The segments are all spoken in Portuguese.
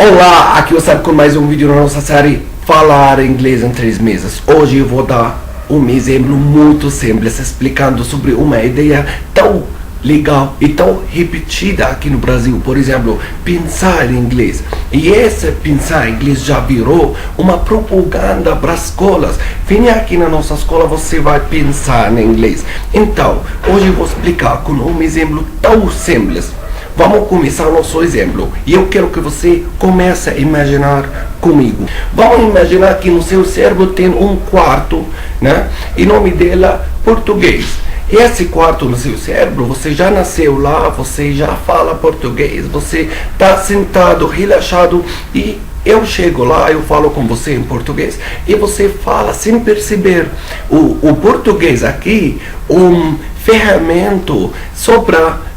Olá, aqui você com mais um vídeo na nossa série Falar Inglês em 3 meses. Hoje eu vou dar um exemplo muito simples explicando sobre uma ideia tão legal e tão repetida aqui no Brasil. Por exemplo, pensar em inglês. E esse pensar em inglês já virou uma propaganda para as escolas. Venha aqui na nossa escola, você vai pensar em inglês. Então, hoje eu vou explicar com um exemplo tão simples. Vamos começar o nosso exemplo e eu quero que você comece a imaginar comigo. Vamos imaginar que no seu cérebro tem um quarto, né? E o nome dela português. Esse quarto no seu cérebro, você já nasceu lá, você já fala português, você está sentado, relaxado e eu chego lá, eu falo com você em português e você fala sem perceber. O português aqui, um ferramenta só para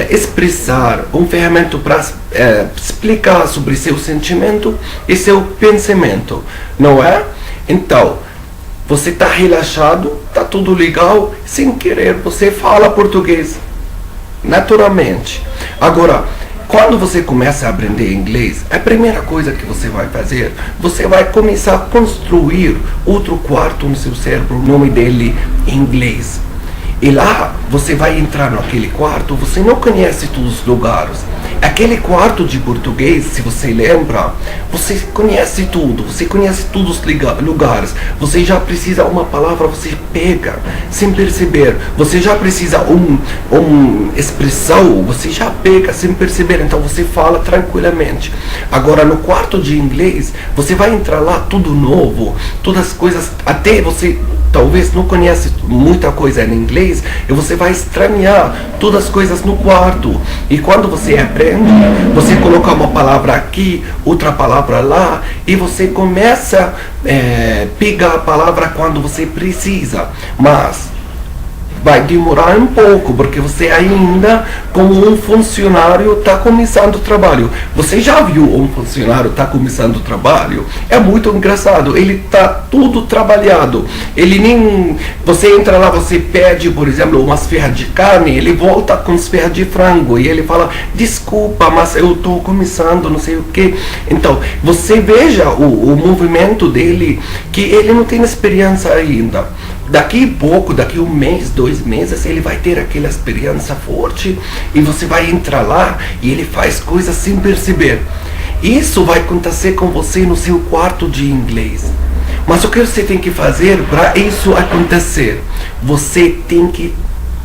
expressar, um ferramenta para explicar sobre seu sentimento e seu pensamento, não é? Então, você está relaxado, está tudo legal, sem querer você fala português, naturalmente. Agora, quando você começa a aprender inglês, a primeira coisa que você vai fazer, você vai começar a construir outro quarto no seu cérebro, o nome dele inglês. E lá você vai entrar naquele quarto, você não conhece todos os lugares. Aquele quarto de português, se você lembra, você conhece tudo, você conhece todos os lugares. Você já precisa uma palavra, você pega sem perceber. Você já precisa uma expressão, você já pega sem perceber. Então você fala tranquilamente. Agora no quarto de inglês, você vai entrar lá tudo novo, todas as coisas, até você talvez não conhece muita coisa em inglês e você vai estranhar todas as coisas no quarto. E quando você aprende, você coloca uma palavra aqui, outra palavra lá e você começa a pegar a palavra quando você precisa. Mas vai demorar um pouco, porque você ainda, como um funcionário, está começando o trabalho. Você já viu um funcionário está começando o trabalho? É muito engraçado. Ele está tudo trabalhado. Ele nem... Você entra lá, você pede, por exemplo, umas ferras de carne, ele volta com as ferras de frango. E ele fala, desculpa, mas eu estou começando, não sei o que. Então, você veja o movimento dele, que ele não tem experiência ainda. Daqui a pouco, daqui um mês, 2 meses, ele vai ter aquela experiência forte e você vai entrar lá e ele faz coisas sem perceber. Isso vai acontecer com você no seu quarto de inglês. Mas o que você tem que fazer para isso acontecer? Você tem que,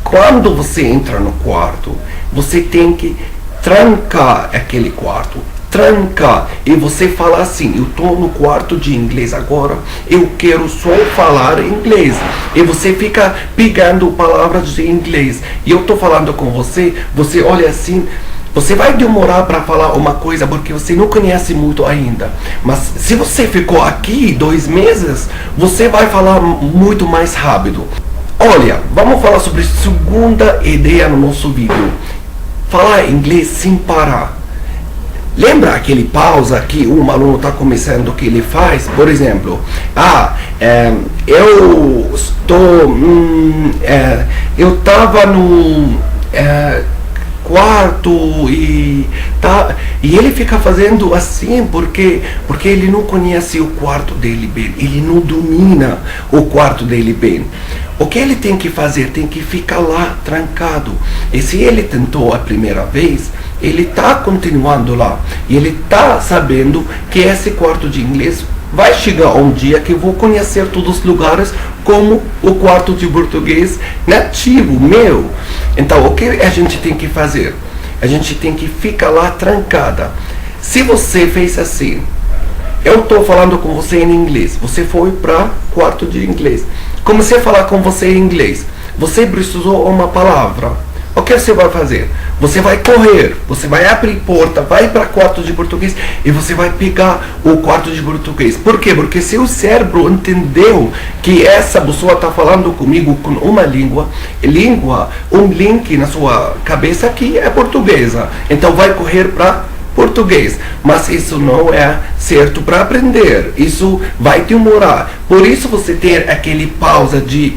quando você entra no quarto, você tem que trancar aquele quarto. Trancar e você fala assim, eu estou no quarto de inglês agora, eu quero só falar inglês, e você fica pegando palavras de inglês e eu estou falando com você, você olha assim, você vai demorar para falar uma coisa porque você não conhece muito ainda, mas se você ficou aqui 2 meses, você vai falar muito mais rápido. Olha, vamos falar sobre a segunda ideia no nosso vídeo, falar inglês sem parar. Lembra aquele pausa que um aluno está começando, que ele faz? Por exemplo, eu estava no quarto e ele fica fazendo assim porque ele não conhece o quarto dele bem, ele não domina o quarto dele bem. O que ele tem que fazer? Tem que ficar lá trancado. E se ele tentou a primeira vez, ele está continuando lá e ele está sabendo que esse quarto de inglês vai chegar um dia que eu vou conhecer todos os lugares como o quarto de português nativo meu. Então o que a gente tem que fazer? A gente tem que ficar lá trancada. Se você fez assim, eu estou falando com você em inglês, você foi para quarto de inglês, comecei a falar com você em inglês, você precisou uma palavra. O que você vai fazer? Você vai correr, você vai abrir porta, vai para quarto de português e você vai pegar o quarto de português. Por quê? Porque seu cérebro entendeu que essa pessoa está falando comigo com uma língua, um link na sua cabeça que é portuguesa. Então vai correr para português. Mas isso não é certo para aprender. Isso vai demorar. Por isso você ter aquele pausa de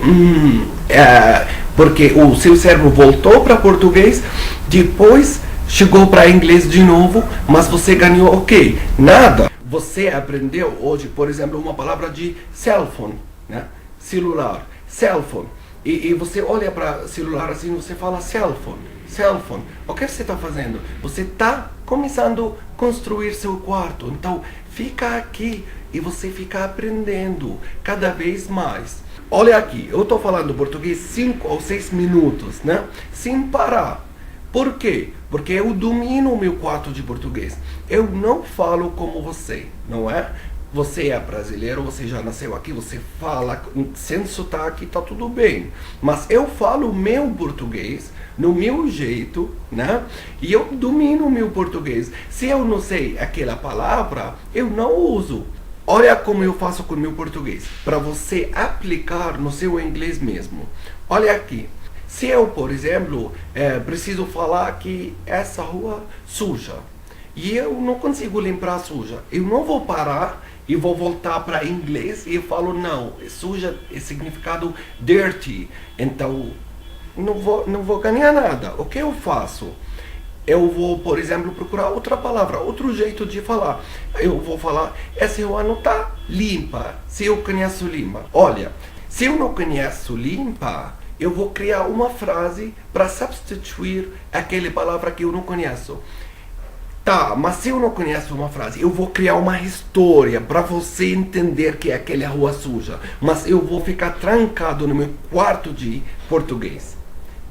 porque o seu cérebro voltou para português, depois chegou para inglês de novo, mas você ganhou o quê? Nada. Você aprendeu hoje, por exemplo, uma palavra de cell phone, né? Celular, cell phone. E você olha para celular assim, você fala cell phone, cell phone. O que você está fazendo? Você está começando a construir seu quarto. Então, fica aqui e você fica aprendendo cada vez mais. Olha aqui, eu estou falando português 5 ou 6 minutos, né? Sem parar. Por quê? Porque eu domino o meu quarto de português. Eu não falo como você, não é? Você é brasileiro, você já nasceu aqui, você fala sem sotaque, tá tudo bem. Mas eu falo o meu português, no meu jeito, né? E eu domino o meu português. Se eu não sei aquela palavra, eu não uso. Olha como eu faço com o meu português, para você aplicar no seu inglês mesmo. Olha aqui. Se eu, por exemplo, preciso falar que essa rua suja, e eu não consigo lembrar suja, eu não vou parar e vou voltar para inglês e eu falo, não, suja é significado dirty, então não vou ganhar nada. O que eu faço? Eu vou, por exemplo, procurar outra palavra, outro jeito de falar. Eu vou falar, essa rua não está limpa, se eu conheço limpa. Olha, se eu não conheço limpa, eu vou criar uma frase para substituir aquela palavra que eu não conheço. Tá, mas se eu não conheço uma frase, eu vou criar uma história para você entender que é aquela rua suja. Mas eu vou ficar trancado no meu quarto de português.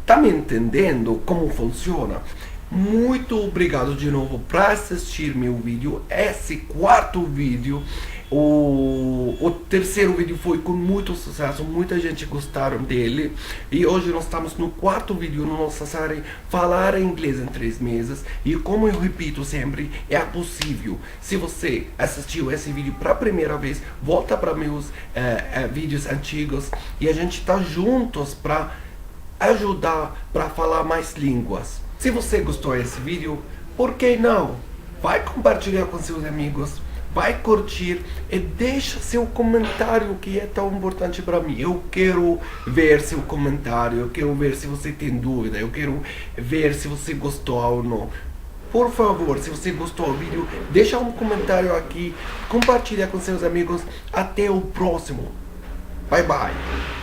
Tá me entendendo como funciona? Muito obrigado de novo por assistir meu vídeo. Esse quarto vídeo. O terceiro vídeo foi com muito sucesso, muita gente gostaram dele. E hoje nós estamos no quarto vídeo na nossa série Falar Inglês em 3 meses. E como eu repito sempre, é possível. Se você assistiu esse vídeo para a primeira vez, volta para meus vídeos antigos e a gente está juntos para ajudar para falar mais línguas. Se você gostou desse vídeo, por que não? Vai compartilhar com seus amigos, vai curtir e deixa seu comentário, que é tão importante para mim. Eu quero ver seu comentário, eu quero ver se você tem dúvida, eu quero ver se você gostou ou não. Por favor, se você gostou do vídeo, deixa um comentário aqui, compartilha com seus amigos. Até o próximo. Bye bye.